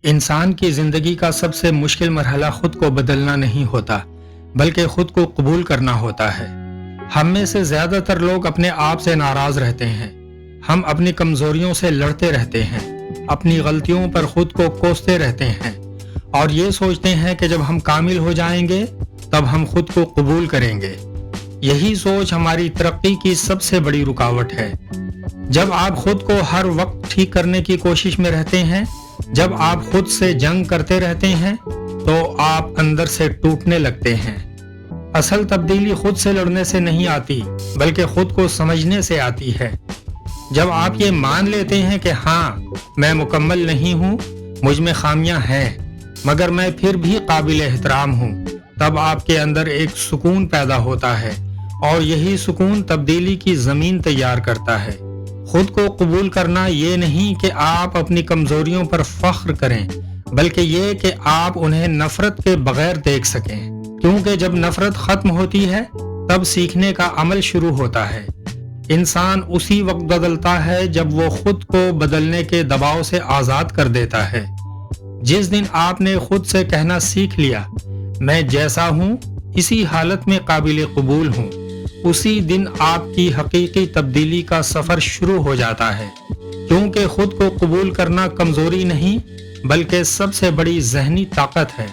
इंसान की जिंदगी का सबसे मुश्किल मरहला खुद को बदलना नहीं होता, बल्कि खुद को कबूल करना होता है। हम में से ज्यादातर लोग अपने आप से नाराज रहते हैं। हम अपनी कमजोरियों से लड़ते रहते हैं, अपनी गलतियों पर खुद को कोसते रहते हैं और ये सोचते हैं कि जब हम कामिल हो जाएंगे तब हम खुद को कबूल करेंगे। यही सोच हमारी तरक्की की सबसे बड़ी रुकावट है। जब आप खुद को हर वक्त ठीक करने की कोशिश में रहते हैं, जब आप खुद से जंग करते रहते हैं, तो आप अंदर से टूटने लगते हैं। असल तब्दीली खुद से लड़ने से नहीं आती, बल्कि खुद को समझने से आती है। जब आप ये मान लेते हैं कि हाँ, मैं मुकम्मल नहीं हूँ, मुझ में खामियां हैं, मगर मैं फिर भी काबिल एहतराम हूँ, तब आपके अंदर एक सुकून पैदा होता है और यही सुकून तब्दीली की जमीन तैयार करता है। खुद को कबूल करना ये नहीं कि आप अपनी कमजोरियों पर फख्र करें, बल्कि ये कि आप उन्हें नफरत के बगैर देख सकें, क्योंकि जब नफरत खत्म होती है तब सीखने का अमल शुरू होता है। इंसान उसी वक्त बदलता है जब वो खुद को बदलने के दबाव से आज़ाद कर देता है। जिस दिन आपने खुद से कहना सीख लिया, मैं जैसा हूँ इसी हालत में काबिल कबूल हूँ, उसी दिन आपकी हकीकी तब्दीली का सफर शुरू हो जाता है। क्योंकि खुद को कबूल करना कमजोरी नहीं, बल्कि सबसे बड़ी ज़हनी ताकत है।